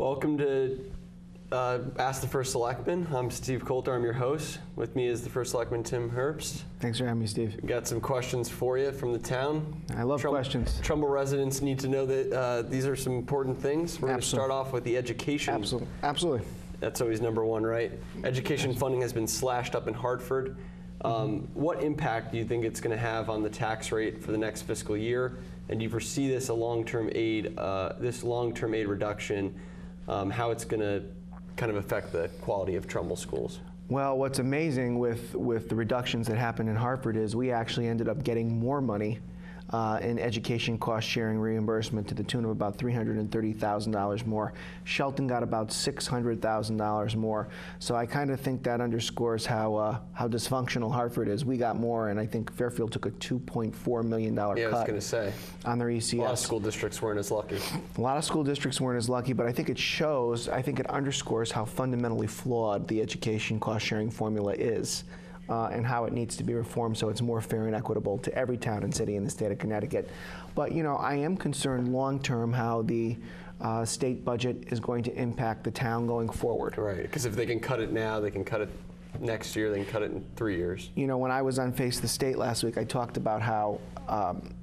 Welcome to Ask the First Selectman. I'm Steve Coulter, I'm your host. With me is the First Selectman, Tim Herbst. Thanks for having me, Steve. We've got some questions for you from the town. I love questions. Trumbull residents need to know that these are some important things. We're going to start off with the education. Absolutely. That's always number one, right? Education funding has been slashed up in Hartford. What impact do you think it's going to have on the tax rate for the next fiscal year? And do you foresee this a long-term aid, reduction, how it's going to kind of affect the quality of Trumbull schools? Well, what's amazing with the reductions that happened in Hartford is we actually ended up getting more money in education cost sharing reimbursement to the tune of about $330,000 more. Shelton got about $600,000 more. So I kind of think that underscores how dysfunctional Hartford is. We got more, and I think Fairfield took a $2.4 million cut I was going to say. On their ECS. A lot of school districts weren't as lucky. A lot of school districts weren't as lucky, but I think it underscores how fundamentally flawed the education cost sharing formula is. And how it needs to be reformed so it's more fair and equitable to every town and city in the state of Connecticut. But I am concerned long-term how the state budget is going to impact the town going forward. Right, because if they can cut it now, they can cut it next year, they can cut it in 3 years. When I was on Face the State last week, I talked about how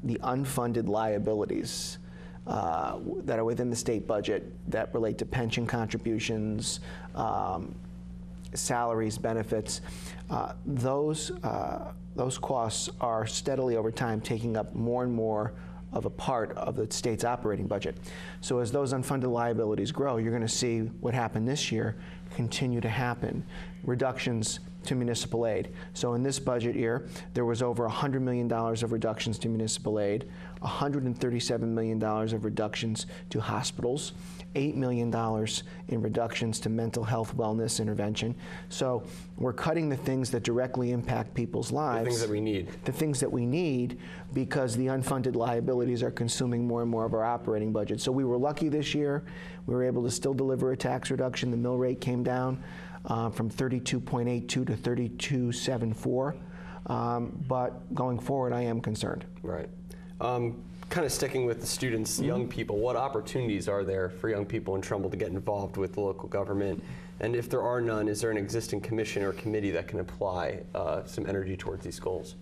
the unfunded liabilities that are within the state budget that relate to pension contributions, salaries, benefits, those costs are steadily over time taking up more and more of a part of the state's operating budget. So as those unfunded liabilities grow, you're going to see what happened this year continue to happen. Reductions to municipal aid. So in this budget year, there was over $100 million of reductions to municipal aid, $137 million of reductions to hospitals, $8 million in reductions to mental health wellness intervention. So we're cutting the things that directly impact people's lives. The things that we need. The things that we need because the unfunded liabilities are consuming more and more of our operating budget. So we were lucky this year. We were able to still deliver a tax reduction. The mill rate came down from 32.82 to 32.74. But going forward, I am concerned. Right. Kind of sticking with the students, young people, what opportunities are there for young people in Trumbull to get involved with the local government? And if there are none, is there an existing commission or committee that can apply some energy towards these goals?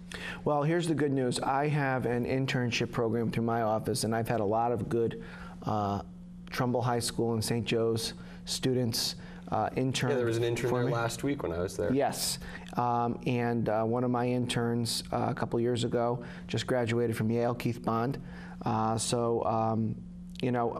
Well, here's the good news. I have an internship program through my office, and I've had a lot of good Trumbull High School and St. Joe's students intern. Yeah, there was an intern there last week when I was there. Yes, and one of my interns a couple years ago just graduated from Yale, Keith Bond.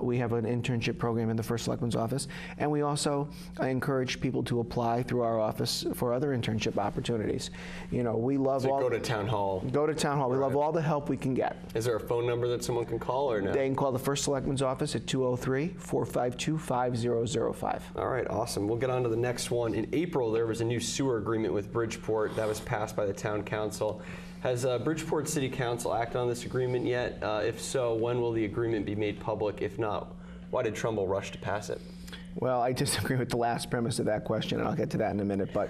We have an internship program in the First Selectman's office, and we also encourage people to apply through our office for other internship opportunities. We love go to town hall. Go to town hall. We love all the help we can get. Is there a phone number that someone can call or no? They can call the First Selectman's office at 203-452-5005. All right, awesome. We'll get on to the next one. In April, there was a new sewer agreement with Bridgeport that was passed by the town council. Has Bridgeport City Council acted on this agreement yet? If so, when will the agreement be made public? If not, why did Trumbull rush to pass it? Well, I disagree with the last premise of that question, and I'll get to that in a minute. But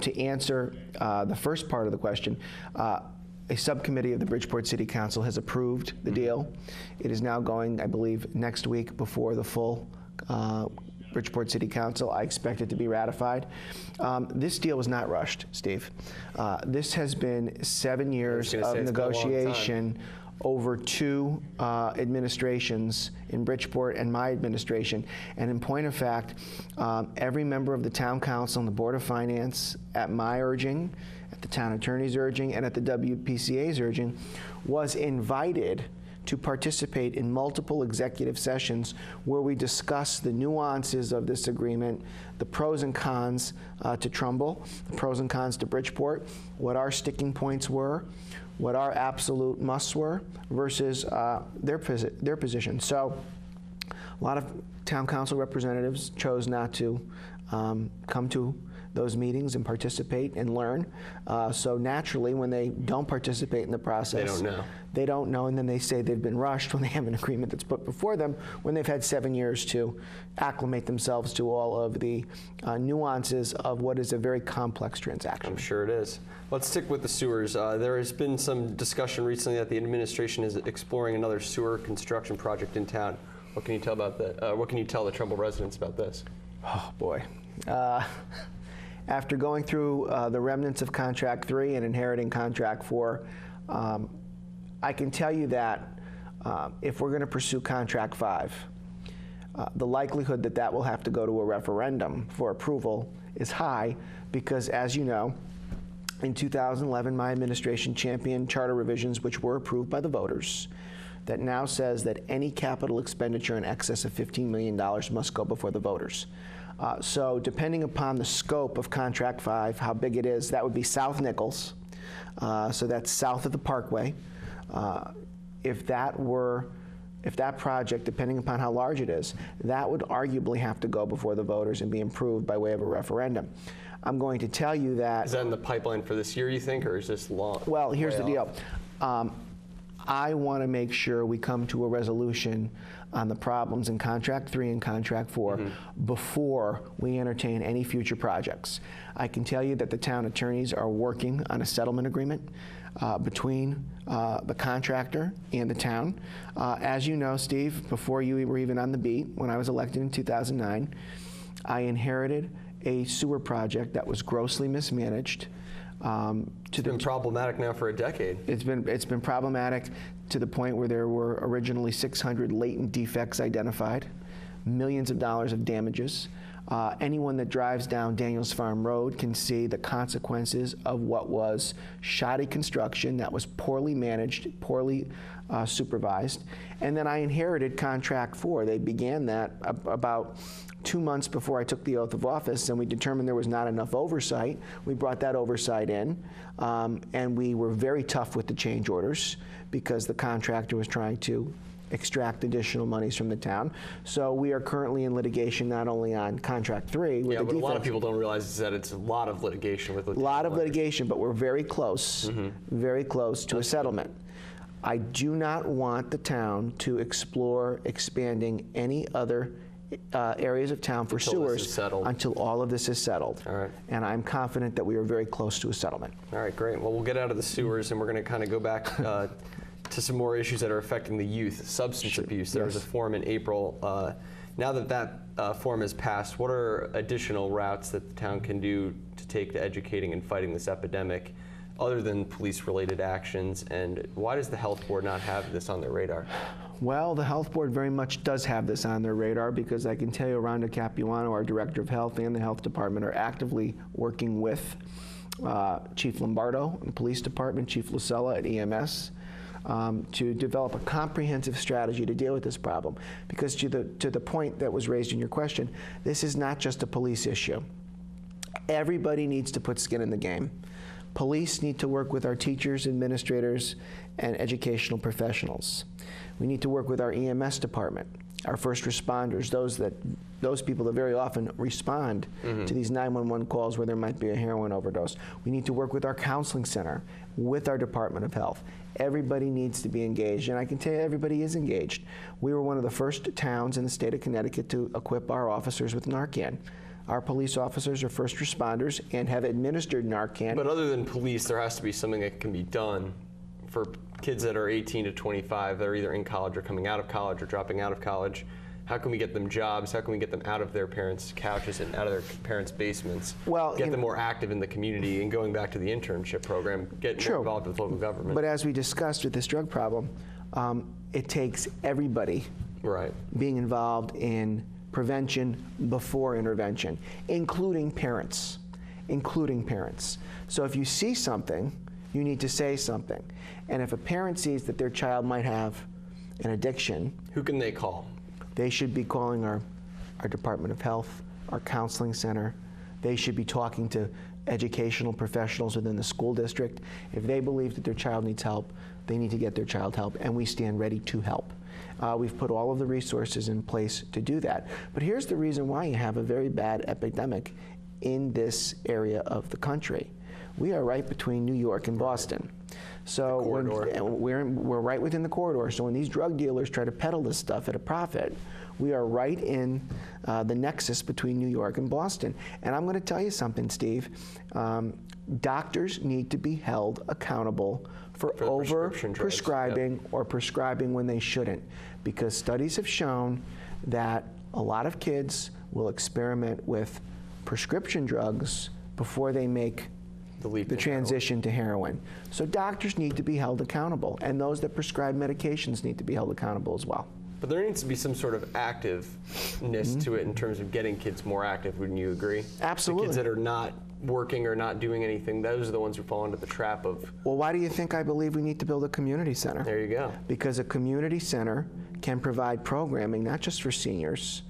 to answer the first part of the question, a subcommittee of the Bridgeport City Council has approved the deal. It is now going, I believe, next week before the full Bridgeport City Council. I expect it to be ratified. This deal was not rushed, Steve. This has been 7 years of negotiation over two administrations in Bridgeport and my administration. And in point of fact, every member of the town council and the Board of Finance, at my urging, at the town attorney's urging, and at the WPCA's urging, was invited to participate in multiple executive sessions where we discuss the nuances of this agreement, the pros and cons to Trumbull, the pros and cons to Bridgeport, what our sticking points were, what our absolute musts were versus their position. So a lot of town council representatives chose not to come to those meetings and participate and learn. So naturally, when they don't participate in the process, they don't know. They don't know, and then they say they've been rushed when they have an agreement that's put before them, when they've had 7 years to acclimate themselves to all of the nuances of what is a very complex transaction. I'm sure it is. Let's stick with the sewers. There has been some discussion recently that the administration is exploring another sewer construction project in town. What can you tell about that? What can you tell the Trumbull residents about this? Oh, boy. After going through the remnants of Contract 3 and inheriting Contract 4, I can tell you that if we're going to pursue Contract 5, the likelihood that that will have to go to a referendum for approval is high because, as you know, in 2011, my administration championed charter revisions which were approved by the voters that now says that any capital expenditure in excess of $15 million must go before the voters. So depending upon the scope of Contract 5, how big it is, that would be South Nichols. So that's south of the Parkway. If that project, depending upon how large it is, that would arguably have to go before the voters and be approved by way of a referendum. I'm going to tell you that... Is that in the pipeline for this year, you think, or is this long? Well, here's the deal. I want to make sure we come to a resolution on the problems in Contract 3 and Contract 4 before we entertain any future projects. I can tell you that the town attorneys are working on a settlement agreement between the contractor and the town. As you know, Steve, before you were even on the beat, when I was elected in 2009, I inherited a sewer project that was grossly mismanaged. It's been problematic now for a decade. It's been problematic to the point where there were originally 600 latent defects identified, millions of dollars of damages. Anyone that drives down Daniels Farm Road can see the consequences of what was shoddy construction that was poorly managed, poorly supervised. And then I inherited Contract 4. They began that about 2 months before I took the oath of office, and we determined there was not enough oversight. We brought that oversight in, and we were very tough with the change orders because the contractor was trying to extract additional monies from the town. So we are currently in litigation not only on Contract 3 with the but defects. a lot of people don't realize is that it's a lot of litigation with a lot of litigation, but we're very close to a settlement. I do not want the town to explore expanding any other areas of town for sewers until all of this is settled. All right. And I'm confident that we are very close to a settlement. All right, great. Well, we'll get out of the sewers, and we're going to kind of go back to some more issues that are affecting the youth. Substance abuse. There was a forum in April. Now that forum has passed, what are additional routes that the town can do to take to educating and fighting this epidemic, other than police-related actions? And why does the health board not have this on their radar? Well, the health board very much does have this on their radar because I can tell you Rhonda Capuano, our director of health, and the health department are actively working with Chief Lombardo in the police department, Chief Lucella at EMS, to develop a comprehensive strategy to deal with this problem. Because to the point that was raised in your question, this is not just a police issue. Everybody needs to put skin in the game. Police need to work with our teachers, administrators, and educational professionals. We need to work with our EMS department, our first responders, those people that very often respond to these 911 calls where there might be a heroin overdose. We need to work with our counseling center, with our Department of Health. Everybody needs to be engaged, and I can tell you everybody is engaged. We were one of the first towns in the state of Connecticut to equip our officers with Narcan. Our police officers are first responders and have administered Narcan. But other than police, there has to be something that can be done for kids that are 18 to 25 that are either in college or coming out of college or dropping out of college. How can we get them jobs? How can we get them out of their parents' couches and out of their parents' basements? Well, get them more active in the community and going back to the internship program, get more involved with local government. But as we discussed with this drug problem, it takes everybody being involved in prevention before intervention, including parents. So if you see something, you need to say something. And if a parent sees that their child might have an addiction, who can they call? They should be calling our Department of Health, our counseling center. They should be talking to educational professionals within the school district. If they believe that their child needs help, they need to get their child help, and we stand ready to help. We've put all of the resources in place to do that. But here's the reason why you have a very bad epidemic in this area of the country. We are right between New York and Boston. So we're right within the corridor. So when these drug dealers try to peddle this stuff at a profit, we are right in the nexus between New York and Boston. And I'm going to tell you something, Steve. Doctors need to be held accountable for the prescription drugs, over-prescribing or prescribing when they shouldn't. Because studies have shown that a lot of kids will experiment with prescription drugs before they make the transition to heroin. So doctors need to be held accountable, and those that prescribe medications need to be held accountable as well. But there needs to be some sort of activeness to it in terms of getting kids more active, wouldn't you agree? Absolutely. The kids that are not working or not doing anything, those are the ones who fall into the trap of... Well, why do you think I believe we need to build a community center? There you go. Because a community center can provide programming, not just for seniors,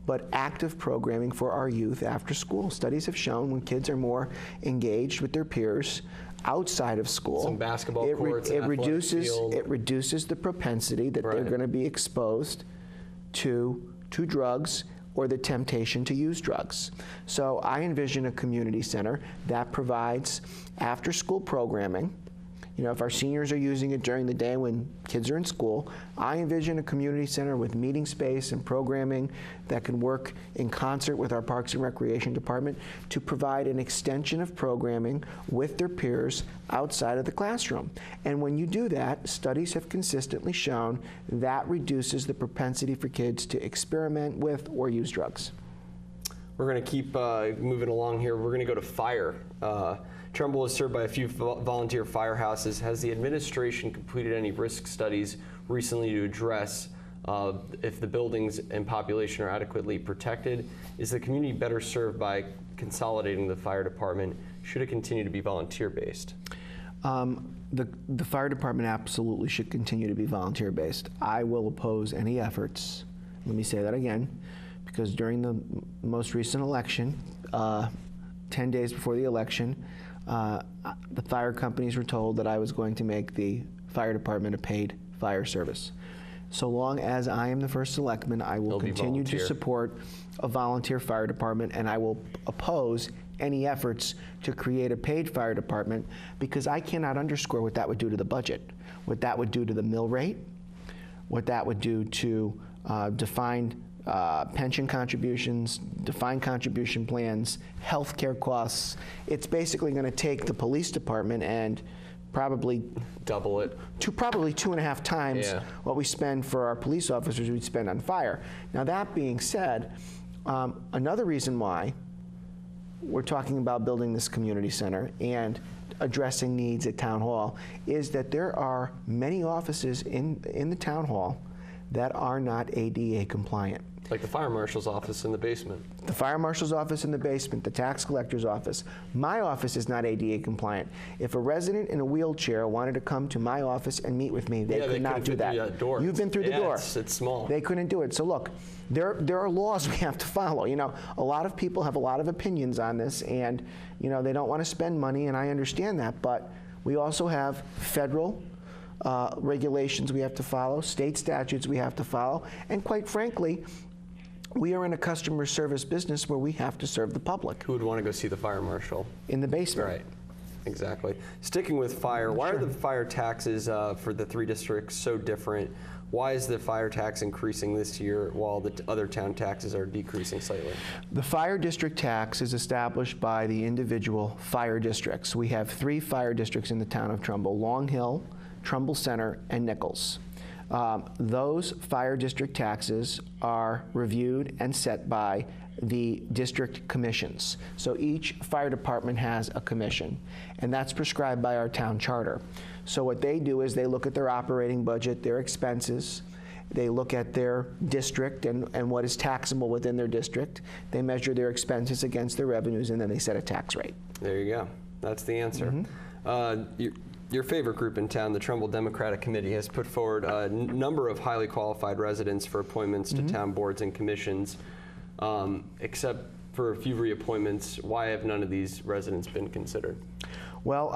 but active programming for our youth after school. Studies have shown when kids are more engaged with their peers outside of school, some basketball courts, it reduces the propensity that Right. they're going to be exposed to drugs or the temptation to use drugs. So I envision a community center that provides after-school programming. You know, if our seniors are using it during the day when kids are in school, I envision a community center with meeting space and programming that can work in concert with our Parks and Recreation Department to provide an extension of programming with their peers outside of the classroom. And when you do that, studies have consistently shown that reduces the propensity for kids to experiment with or use drugs. We're going to keep moving along here. We're going to go to fire. Trumbull is served by a few volunteer firehouses. Has the administration completed any risk studies recently to address if the buildings and population are adequately protected? Is the community better served by consolidating the fire department? Should it continue to be volunteer-based? The fire department absolutely should continue to be volunteer-based. I will oppose any efforts, let me say that again, because during the most recent election, 10 days before the election, the fire companies were told that I was going to make the fire department a paid fire service. So long as I am the first selectman, I will continue to support a volunteer fire department, and I will oppose any efforts to create a paid fire department, because I cannot underscore what that would do to the budget, what that would do to the mill rate, what that would do to defined pension contributions, defined contribution plans, health care costs. It's basically going to take the police department and probably double it to probably 2.5 times what we spend for our police officers we'd spend on fire. Now, that being said, another reason why we're talking about building this community center and addressing needs at Town Hall is that there are many offices in the Town Hall that are not ADA compliant. Like the fire marshal's office in the basement. The fire marshal's office in the basement, the tax collector's office. My office is not ADA compliant. If a resident in a wheelchair wanted to come to my office and meet with me, they could not do that. You've been through the door. It's small. They couldn't do it. So look, there are laws we have to follow. You know, a lot of people have a lot of opinions on this, and you know, they don't want to spend money, and I understand that, but we also have federal regulations we have to follow, state statutes we have to follow, and quite frankly, we are in a customer service business where we have to serve the public. Who would want to go see the fire marshal? In the basement. Right, exactly. Sticking with fire, why are the fire taxes for the 3 districts so different? Why is the fire tax increasing this year while the other town taxes are decreasing slightly? The fire district tax is established by the individual fire districts. We have 3 fire districts in the town of Trumbull: Long Hill, Trumbull Center, and Nichols. Those fire district taxes are reviewed and set by the district commissions. So each fire department has a commission, and that's prescribed by our town charter. So what they do is they look at their operating budget, their expenses, they look at their district and what is taxable within their district, they measure their expenses against their revenues, and then they set a tax rate. There you go. That's the answer. Your favorite group in town, the Trumbull Democratic Committee, has put forward a number of highly qualified residents for appointments to town boards and commissions. Except for a few reappointments, why have none of these residents been considered? Well,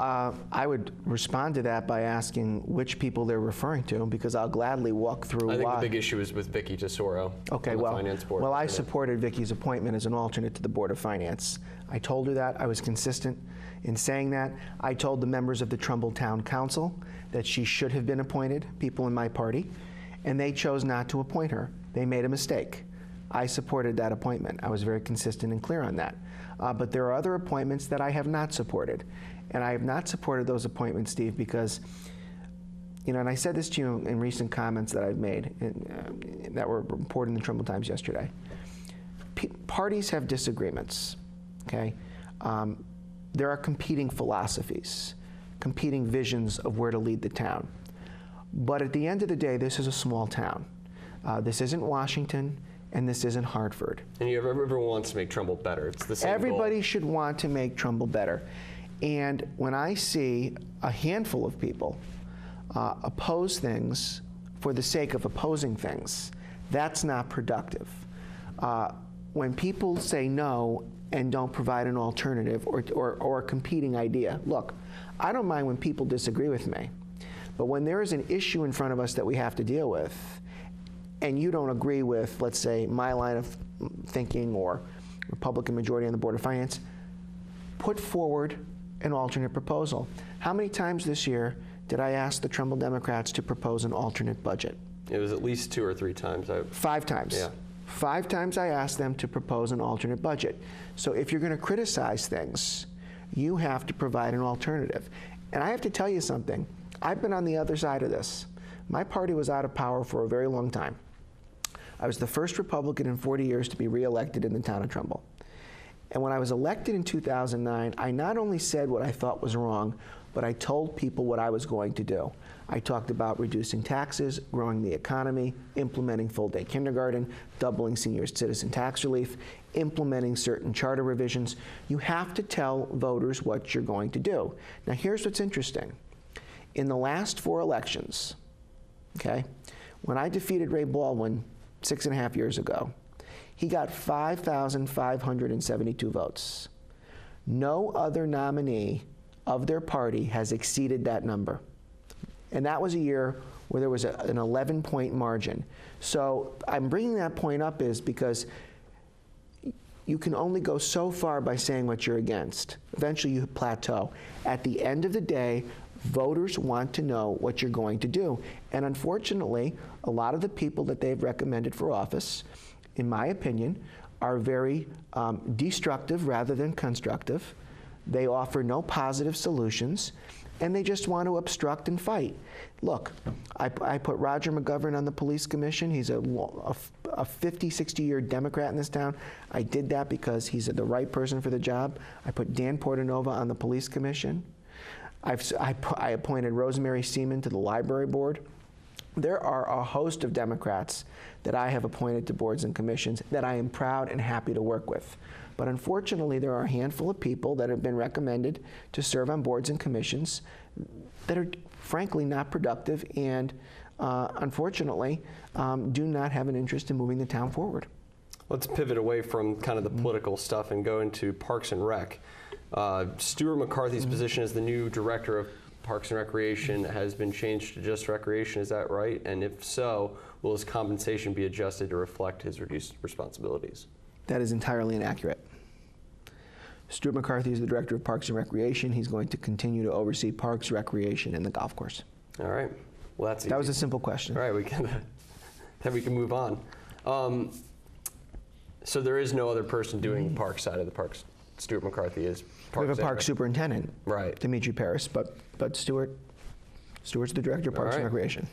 I would respond to that by asking which people they're referring to, because I'll gladly walk through why. I think the big issue is with Vicky Tesoro on the Finance Board. Well, I supported Vicky's appointment as an alternate to the Board of Finance. I told her that. I was consistent in saying that. I told the members of the Trumbull Town Council that she should have been appointed, people in my party, and they chose not to appoint her. They made a mistake. I supported that appointment. I was very consistent and clear on that. But there are other appointments that I have not supported. And I have not supported those appointments, Steve, because and I said this to you in recent comments that I've made that were reported in the Trumbull Times yesterday. Parties have disagreements, okay? There are competing philosophies, competing visions of where to lead the town. But at the end of the day, this is a small town. This isn't Washington, and this isn't Hartford. And everyone wants to make Trumbull better. It's the same Everybody goal. should want to make Trumbull better. And when I see a handful of people oppose things for the sake of opposing things, that's not productive. When people say no and don't provide an alternative or a competing idea, look, I don't mind when people disagree with me, but when there is an issue in front of us that we have to deal with, and you don't agree with, let's say, my line of thinking or Republican majority on the Board of Finance, put forward an alternate proposal. How many times this year did I ask the Trumbull Democrats to propose an alternate budget? It was at least 2 or 3 times. 5 times. Yeah. 5 times I asked them to propose an alternate budget. So if you're going to criticize things, you have to provide an alternative. And I have to tell you something. I've been on the other side of this. My party was out of power for a very long time. I was the first Republican in 40 years to be reelected in the town of Trumbull. And when I was elected in 2009, I not only said what I thought was wrong, but I told people what I was going to do. I talked about reducing taxes, growing the economy, implementing full-day kindergarten, doubling senior citizen tax relief, implementing certain charter revisions. You have to tell voters what you're going to do. Now, here's what's interesting. In the last 4 elections, okay, when I defeated Ray Baldwin 6.5 years ago, he got 5,572 votes. No other nominee of their party has exceeded that number. And that was a year where there was an 11-point margin. So I'm bringing that point up is because you can only go so far by saying what you're against. Eventually you plateau. At the end of the day, voters want to know what you're going to do. And unfortunately, a lot of the people that they've recommended for office, in my opinion, are very destructive rather than constructive. They offer no positive solutions, and they just want to obstruct and fight. Look, I put Roger McGovern on the police commission. He's a 50, 60-year Democrat in this town. I did that because he's the right person for the job. I put Dan Portanova on the police commission. I appointed Rosemary Seaman to the library board. There are a host of Democrats that I have appointed to boards and commissions that I am proud and happy to work with. But unfortunately, there are a handful of people that have been recommended to serve on boards and commissions that are frankly not productive and unfortunately do not have an interest in moving the town forward. Let's pivot away from kind of the political stuff and go into Parks and Rec. Stuart McCarthy's position as the new director of Parks and Recreation has been changed to just Recreation, is that right? And if so, will his compensation be adjusted to reflect his reduced responsibilities? That is entirely inaccurate. Stuart McCarthy is the director of Parks and Recreation. He's going to continue to oversee parks, recreation, and the golf course. All right. Well, that's easy. That was a simple question. All right, then we can move on. So there is no other person doing the park side of the parks. Stuart McCarthy is parks. We have a park superintendent, right? Dimitri Paris, but Stuart's the director of Parks and Recreation.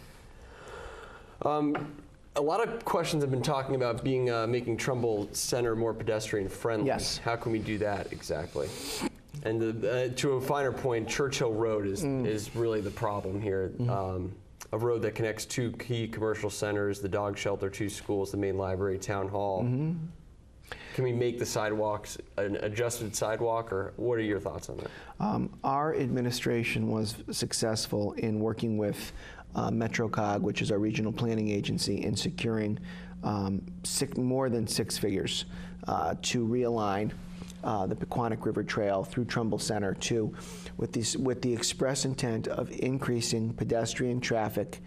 A lot of questions have been talking about making Trumbull Center more pedestrian friendly. Yes. How can we do that exactly? And to a finer point, Churchill Road is really the problem here. A road that connects 2 key commercial centers, the dog shelter, 2 schools, the main library, town hall. Can we make the sidewalks an adjusted sidewalk, or what are your thoughts on that? Our administration was successful in working with MetroCog, which is our regional planning agency, in securing more than 6 figures to realign the Pequannock River Trail through Trumbull Center with the express intent of increasing pedestrian traffic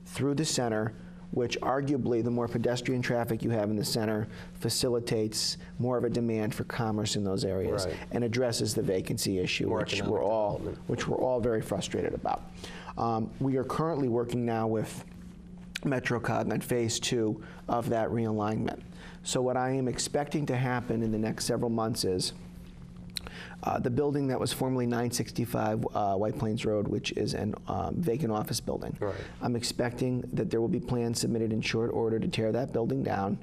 through the center, which arguably the more pedestrian traffic you have in the center facilitates more of a demand for commerce in those areas, and addresses the vacancy issue, which we're all very frustrated about. We are currently working now with MetroCog on phase 2 of that realignment. So what I am expecting to happen in the next several months is The building that was formerly 965 White Plains Road, which is an vacant office building. Right. I'm expecting that there will be plans submitted in short order to tear that building down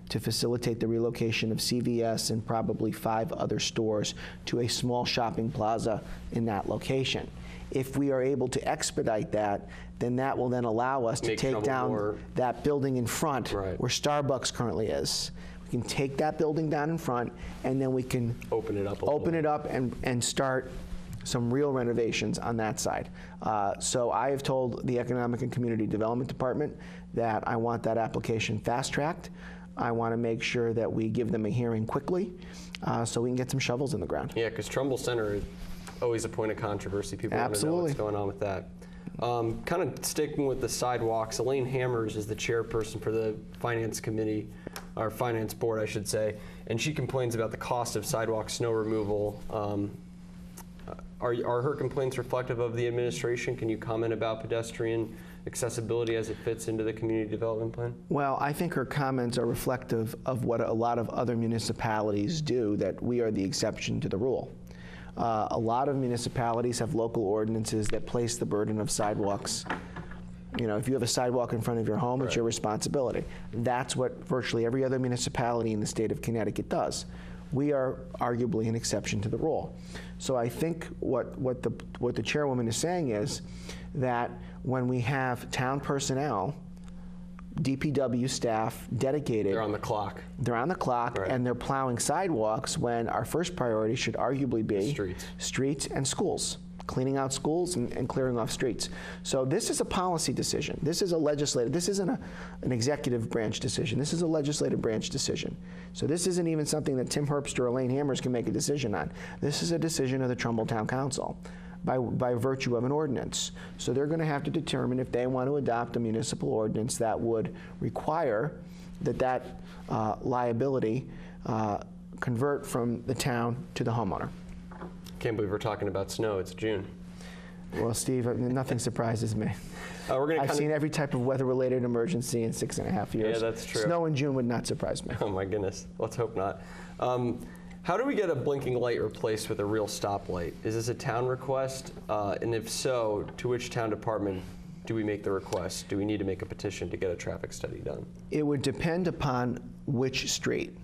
to facilitate the relocation of CVS and probably 5 other stores to a small shopping plaza in that location. If we are able to expedite that, then that will then allow us to Make take Trumbull down more- that building in front Right. where Starbucks currently is. We can take that building down in front, and then we can Open it up a open little. it up and start some real renovations on that side. So I have told the Economic and Community Development Department that I want that application fast-tracked. I want to make sure that we give them a hearing quickly so we can get some shovels in the ground. Yeah, because Trumbull Center is always a point of controversy. People want to know Absolutely. what's going on with that. Kind of sticking with the sidewalks, Elaine Hammers is the chairperson for the Finance Committee, or Finance Board, I should say, and she complains about the cost of sidewalk snow removal. Are her complaints reflective of the administration? Can you comment about pedestrian accessibility as it fits into the community development plan? Well, I think her comments are reflective of what a lot of other municipalities do, that we are the exception to the rule. A lot of municipalities have local ordinances that place the burden of sidewalks. You know, if you have a sidewalk in front of your home, it's your responsibility. That's what virtually every other municipality in the state of Connecticut does. We are arguably an exception to the rule. So I think what the chairwoman is saying is that when we have town personnel, DPW staff dedicated, They're on the clock. they're on the clock, Right. and they're plowing sidewalks when our first priority should arguably be Streets. and schools, cleaning out schools and clearing off streets. So this is a policy decision. This is a legislative, this isn't an executive branch decision. This is a legislative branch decision. So this isn't even something that Tim Herbst or Elaine Hammers can make a decision on. This is a decision of the Trumbull Town Council by virtue of an ordinance. So they're going to have to determine if they want to adopt a municipal ordinance that would require that liability convert from the town to the homeowner. Can't believe we're talking about snow. It's June. Well, Steve, nothing surprises me. We're gonna I've seen every type of weather-related emergency in 6.5 years. Yeah, that's true. Snow in June would not surprise me. Oh my goodness. Let's hope not. How do we get a blinking light replaced with a real stoplight? Is this a town request? And if so, to which town department do we make the request? Do we need to make a petition to get a traffic study done? It would depend upon which street.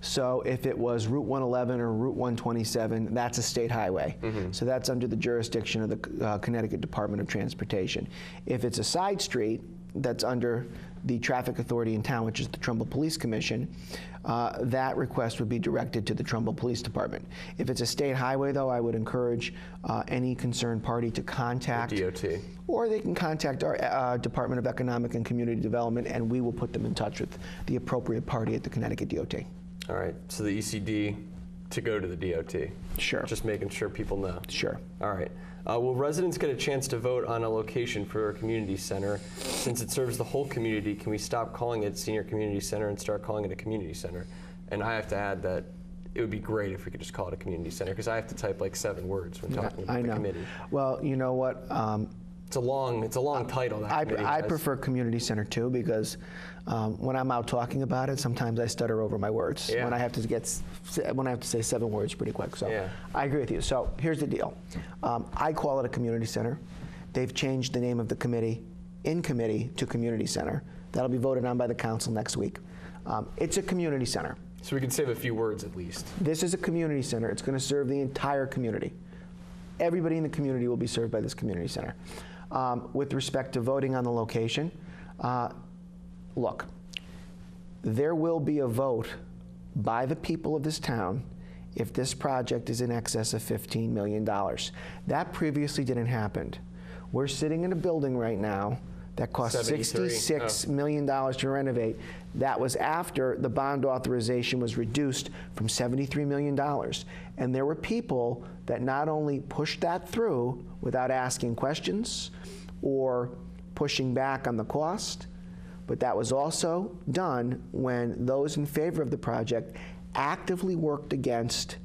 So if it was Route 111 or Route 127, that's a state highway. So that's under the jurisdiction of the Connecticut Department of Transportation. If it's a side street, that's under the traffic authority in town, which is the Trumbull Police Commission, that request would be directed to the Trumbull Police Department. If it's a state highway, though, I would encourage any concerned party to contact DOT. or they can contact our Department of Economic and Community Development, and we will put them in touch with the appropriate party at the Connecticut DOT. All right, so the ECD to go to the DOT. Sure. Just making sure people know. Sure. All right. Will residents get a chance to vote on a location for a community center? Since it serves the whole community, can we stop calling it Senior Community Center and start calling it a community center? And I have to add that it would be great if we could just call it a community center, because I have to type like 7 words when talking about the committee. Well, you know what? It's a long title, that committee I has. prefer community center too, because when I'm out talking about it, sometimes I stutter over my words. Yeah. When I have to say 7 words pretty quick. So Yeah. I agree with you. So here's the deal. I call it a community center. They've changed the name of the committee in committee to community center. That'll be voted on by the council next week. It's a community center. So we can save a few words at least. This is a community center. It's going to serve the entire community. Everybody in the community will be served by this community center. With respect to voting on the location, look, there will be a vote by the people of this town if this project is in excess of $15 million. That previously didn't happen. We're sitting in a building right now that cost $66 million to renovate. That was after the bond authorization was reduced from $73 million. And there were people that not only pushed that through without asking questions or pushing back on the cost, but that was also done when those in favor of the project actively worked against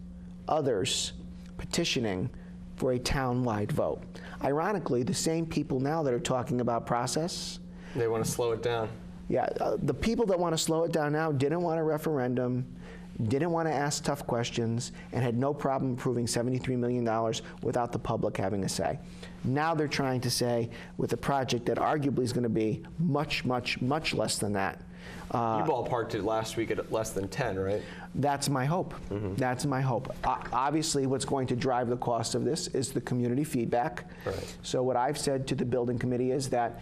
others petitioning for a town-wide vote. Ironically, the same people now that are talking about process, They want to slow it down. yeah, the people that want to slow it down now didn't want a referendum, didn't want to ask tough questions, and had no problem approving $73 million without the public having a say. Now they're trying to say, with a project that arguably is going to be much, much, much less than that. You ballparked it last week at less than 10, right? That's my hope. That's my hope. Obviously, what's going to drive the cost of this is the community feedback. Right. So what I've said to the building committee is that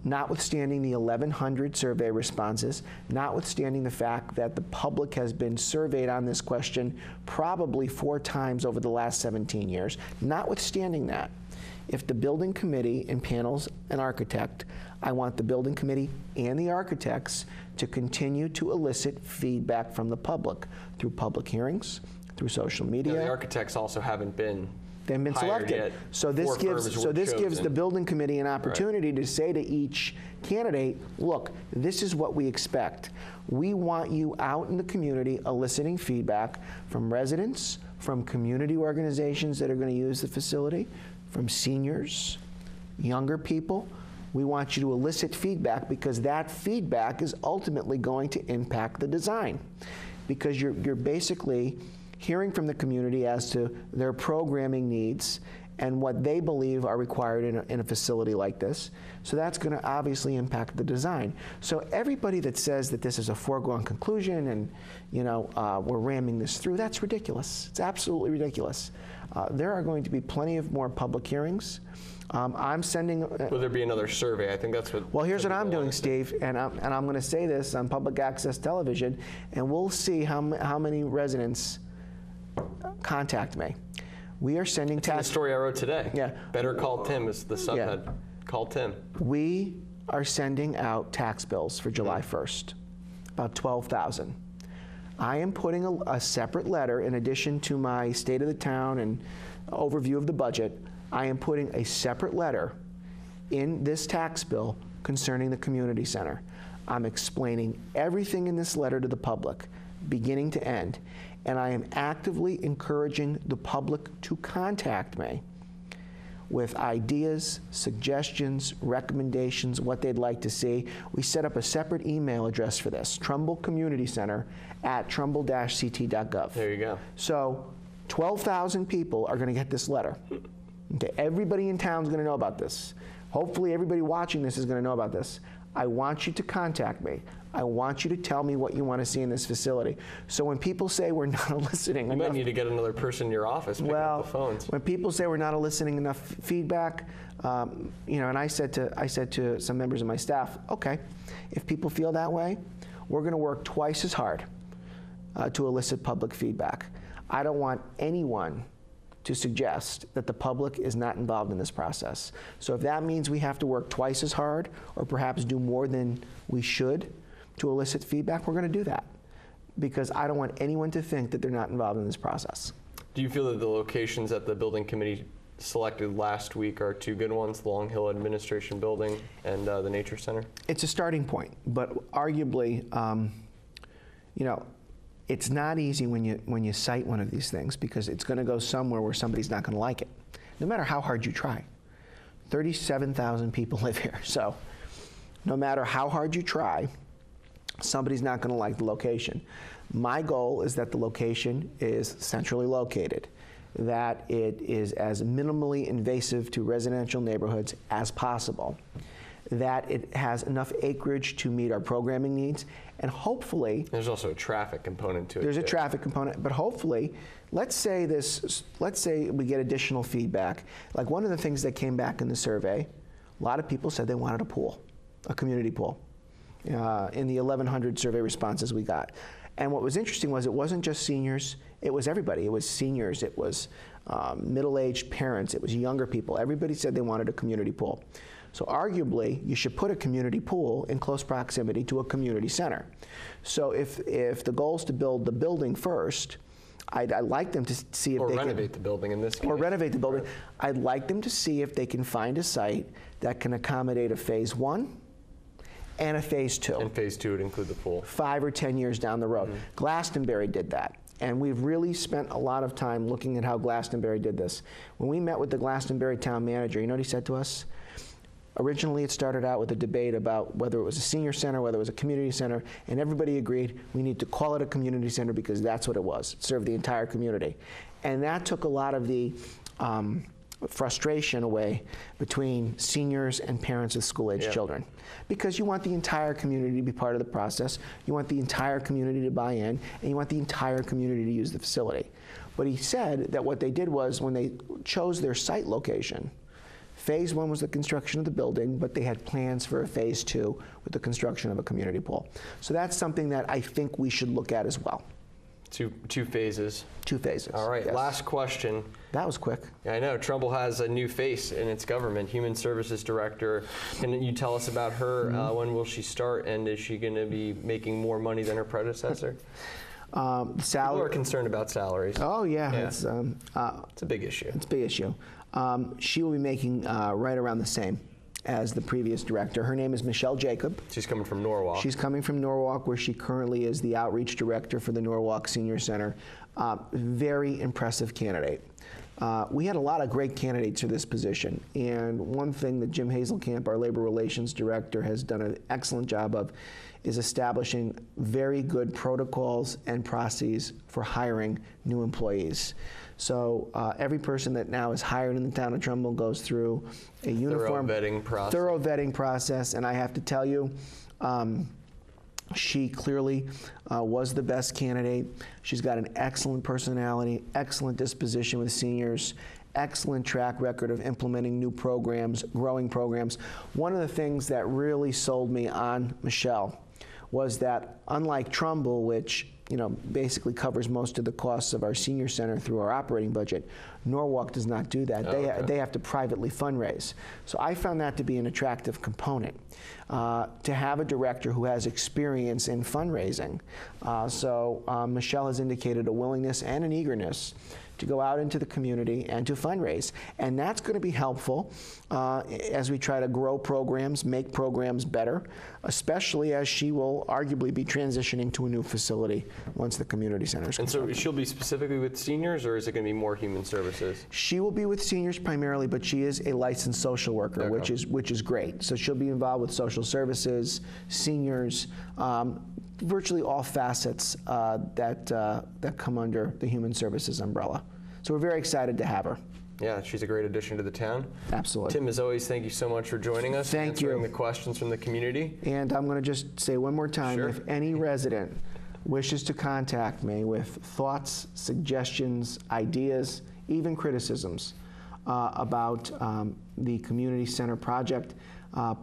notwithstanding the 1,100 survey responses, notwithstanding the fact that the public has been surveyed on this question probably 4 times over the last 17 years, notwithstanding that, if the building committee and panels an architect, I want the building committee and the architects to continue to elicit feedback from the public through public hearings, through social media. The architects also haven't been They've been hired selected. yet. So this gives the building committee an opportunity to say to each candidate, look, this is what we expect. We want you out in the community eliciting feedback from residents, from community organizations that are going to use the facility, from seniors, younger people. We want you to elicit feedback because that feedback is ultimately going to impact the design. Because you're basically hearing from the community as to their programming needs and what they believe are required in a facility like this. So that's going to obviously impact the design. So everybody that says that this is a foregone conclusion and we're ramming this through, that's ridiculous. It's absolutely ridiculous. There are going to be plenty of more public hearings. I'm sending. Will there be another survey? I think that's what. Well, here's what I'm doing, Steve, and I'm going to say this on public access television, and we'll see how many residents contact me. We are sending the story I wrote today. Yeah. Better call Tim is the subhead. Yeah. Call Tim. We are sending out tax bills for July 1st, about 12,000. I am putting a separate letter in addition to my state of the town and overview of the budget. I am putting a separate letter in this tax bill concerning the community center. I'm explaining everything in this letter to the public, beginning to end, and I am actively encouraging the public to contact me with ideas, suggestions, recommendations, what they'd like to see. We set up a separate email address for this, Trumbull Community Center at trumbull-ct.gov. There you go. So 12,000 people are going to get this letter. Okay, everybody in town is going to know about this. Hopefully everybody watching this is going to know about this. I want you to contact me. I want you to tell me what you want to see in this facility. So when people say we're not eliciting enough, you might need to get another person in your office picking up the phones. When people say we're not eliciting enough feedback, and I said to some members of my staff, okay, if people feel that way, we're going to work twice as hard to elicit public feedback. I don't want anyone to suggest that the public is not involved in this process. So if that means we have to work twice as hard or perhaps do more than we should to elicit feedback, we're going to do that, because I don't want anyone to think that they're not involved in this process. Do you feel that the locations that the building committee selected last week are 2 good ones, the Long Hill Administration Building and the Nature Center? It's a starting point, but arguably, it's not easy when you cite one of these things, because it's going to go somewhere where somebody's not going to like it, no matter how hard you try. 37,000 people live here, so no matter how hard you try, somebody's not going to like the location. My goal is that the location is centrally located, that it is as minimally invasive to residential neighborhoods as possible, that it has enough acreage to meet our programming needs, and hopefully... There's also a traffic component to it. There's a traffic component, but hopefully, let's say we get additional feedback. Like one of the things that came back in the survey, a lot of people said they wanted a pool, a community pool, in the 1,100 survey responses we got. And what was interesting was it wasn't just seniors, it was everybody. It was seniors, it was middle-aged parents, it was younger people. Everybody said they wanted a community pool. So arguably, you should put a community pool in close proximity to a community center. So if the goal is to build the building first, I'd like them to see if they can... Or renovate the building in this case. Or renovate the building. I'd like them to see if they can find a site that can accommodate a phase 1 and a phase 2. And phase 2 would include the pool. 5 or 10 years down the road. Glastonbury did that. And we've really spent a lot of time looking at how Glastonbury did this. When we met with the Glastonbury town manager, you know what he said to us? Originally, it started out with a debate about whether it was a senior center, whether it was a community center, and everybody agreed we need to call it a community center because that's what it was. It served the entire community. And that took a lot of the frustration away between seniors and parents with school-age children. Because you want the entire community to be part of the process, you want the entire community to buy in, and you want the entire community to use the facility. But he said that what they did was, when they chose their site location, phase 1 was the construction of the building, but they had plans for a phase 2 with the construction of a community pool. So that's something that I think we should look at as well. Two phases. 2 phases. All right, yes. last question. That was quick. I know, Trumbull has a new face in its government, Human Services Director. Can you tell us about her? When will she start, and is she going to be making more money than her predecessor? People are concerned about salaries. Oh, yeah. It's a big issue. It's a big issue. She will be making right around the same as the previous director. Her name is Michelle Jacob. She's coming from Norwalk. She's coming from Norwalk, where she currently is the outreach director for the Norwalk Senior Center. Very impressive candidate. We had a lot of great candidates for this position, and one thing that Jim Hazelkamp, our labor relations director, has done an excellent job of is establishing very good protocols and processes for hiring new employees. So every person that now is hired in the town of Trumbull goes through a uniform thorough vetting process, and I have to tell you, she clearly was the best candidate. She's got an excellent personality, excellent disposition with seniors, excellent track record of implementing new programs, growing programs. One of the things that really sold me on Michelle was that, unlike Trumbull, which basically covers most of the costs of our senior center through our operating budget, Norwalk does not do that. They have to privately fundraise. So I found that to be an attractive component, to have a director who has experience in fundraising. So Michelle has indicated a willingness and an eagerness to go out into the community and to fundraise. And that's going to be helpful as we try to grow programs, make programs better, especially as she will arguably be transitioning to a new facility once the community center is constructed. And so she'll be specifically with seniors, or is it going to be more human services? She will be with seniors primarily, but she is a licensed social worker, which is great. So she'll be involved with social services, seniors, virtually all facets that come under the Human Services umbrella. So we're very excited to have her. Yeah, she's a great addition to the town. Absolutely. Tim, as always, thank you so much for joining us. Thank you. Answering the questions from the community. And I'm going to just say one more time, Sure. if any resident wishes to contact me with thoughts, suggestions, ideas, even criticisms about the community center project,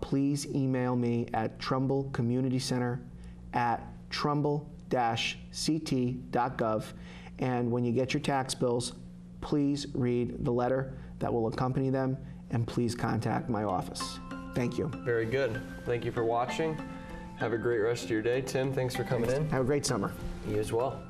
please email me at trumbullcommunitycenter@trumbull-ct.gov. And when you get your tax bills, please read the letter that will accompany them, and please contact my office. Thank you. Very good. Thank you for watching. Have a great rest of your day. Tim, thanks for coming in. Have a great summer. You as well.